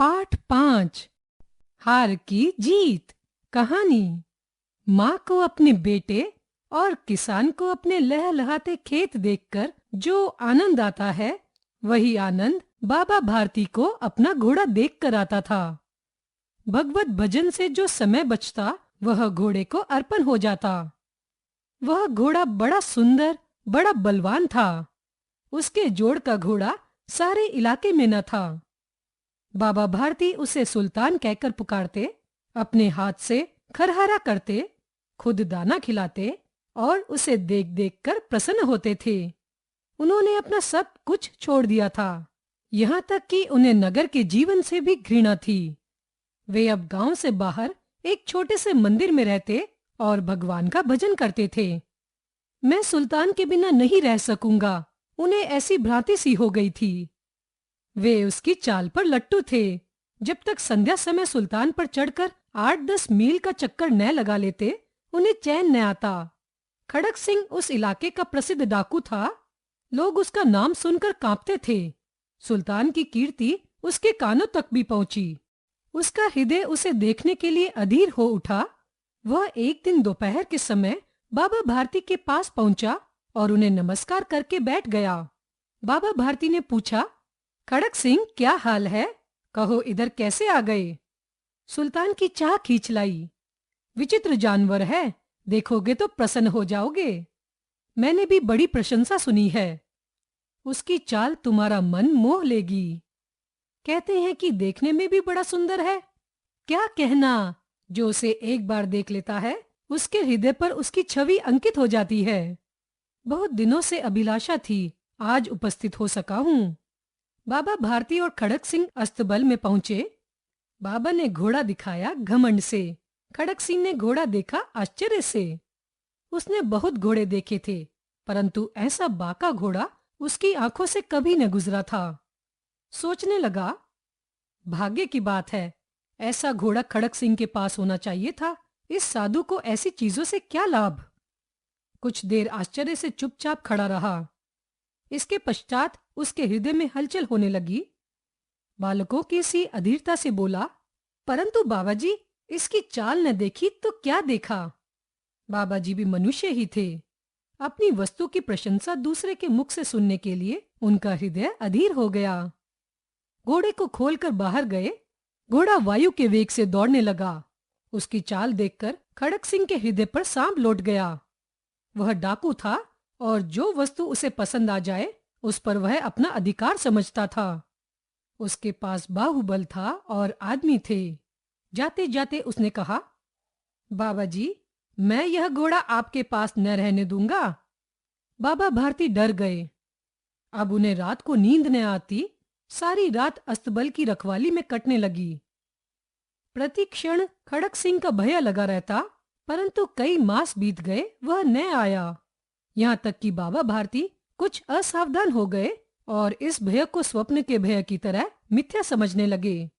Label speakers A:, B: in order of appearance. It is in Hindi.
A: पाठ 5 हार की जीत। कहानी। माँ को अपने बेटे और किसान को अपने लहलहाते खेत देखकर जो आनंद आता है, वही आनंद बाबा भारती को अपना घोड़ा देखकर आता था। भगवत भजन से जो समय बचता, वह घोड़े को अर्पण हो जाता। वह घोड़ा बड़ा सुंदर, बड़ा बलवान था। उसके जोड़ का घोड़ा सारे इलाके में न था। बाबा भारती उसे सुल्तान कहकर पुकारते, अपने हाथ से खरहरा करते, खुद दाना खिलाते और उसे देख देख कर प्रसन्न होते थे। उन्होंने अपना सब कुछ छोड़ दिया था, यहाँ तक कि उन्हें नगर के जीवन से भी घृणा थी। वे अब गांव से बाहर एक छोटे से मंदिर में रहते और भगवान का भजन करते थे। मैं सुल्तान के बिना नहीं रह सकूंगा, उन्हें ऐसी भ्रांति सी हो गई थी। वे उसकी चाल पर लट्टू थे। जब तक संध्या समय सुल्तान पर चढ़कर 8-10 मील का चक्कर न लगा लेते, उन्हें चैन न आता। खड़क सिंह उस इलाके का प्रसिद्ध डाकू था। लोग उसका नाम सुनकर कांपते थे। सुल्तान की कीर्ति उसके कानों तक भी पहुंची। उसका हृदय उसे देखने के लिए अधीर हो उठा। वह एक दिन दोपहर के समय बाबा भारती के पास पहुंचा और उन्हें नमस्कार करके बैठ गया। बाबा भारती ने पूछा, खड़क सिंह, क्या हाल है? कहो, इधर कैसे आ गए? सुल्तान की चाह खींच लाई। विचित्र जानवर है, देखोगे तो प्रसन्न हो जाओगे। मैंने भी बड़ी प्रशंसा सुनी है। उसकी चाल तुम्हारा मन मोह लेगी। कहते हैं कि देखने में भी बड़ा सुंदर है। क्या कहना, जो उसे एक बार देख लेता है, उसके हृदय पर उसकी छवि अंकित हो जाती है। बहुत दिनों से अभिलाषा थी, आज उपस्थित हो सका हूँ। बाबा भारती और खड़क सिंह अस्तबल में पहुंचे। बाबा ने घोड़ा दिखाया घमंड से। खड़क सिंह ने घोड़ा देखा आश्चर्य से। उसने बहुत घोड़े देखे थे, परंतु ऐसा बाका घोड़ा उसकी आंखों से कभी न गुजरा था। सोचने लगा, भाग्य की बात है, ऐसा घोड़ा खड़क सिंह के पास होना चाहिए था। इस साधु को ऐसी चीजों से क्या लाभ? कुछ देर आश्चर्य से चुपचाप खड़ा रहा। इसके पश्चात उसके हृदय में हलचल होने लगी। बालकों की सी अधीरता से बोला, परंतु बाबाजी, इसकी चाल न देखी तो क्या देखा? बाबाजी भी मनुष्य ही थे। अपनी वस्तु की प्रशंसा दूसरे के मुख से सुनने के लिए उनका हृदय अधीर हो गया। घोड़े को खोलकर बाहर गए। घोड़ा वायु के वेग से दौड़ने लगा। उसकी चाल देखकर खड़क सिंह के हृदय पर सांप लौट गया। वह डाकू था और जो वस्तु उसे पसंद आ जाए, उस पर वह अपना अधिकार समझता था। उसके पास बाहुबल था और आदमी थे। जाते जाते उसने कहा, बाबाजी, मैं यह घोड़ा आपके पास न रहने दूंगा। बाबा भारती डर गए। अब उन्हें रात को नींद न आती। सारी रात अस्तबल की रखवाली में कटने लगी। प्रति क्षण खड़क सिंह का भय लगा रहता, परंतु कई मास बीत गए, वह न आया। यहाँ तक कि बाबा भारती कुछ असावधान हो गए और इस भय को स्वप्न के भय की तरह मिथ्या समझने लगे।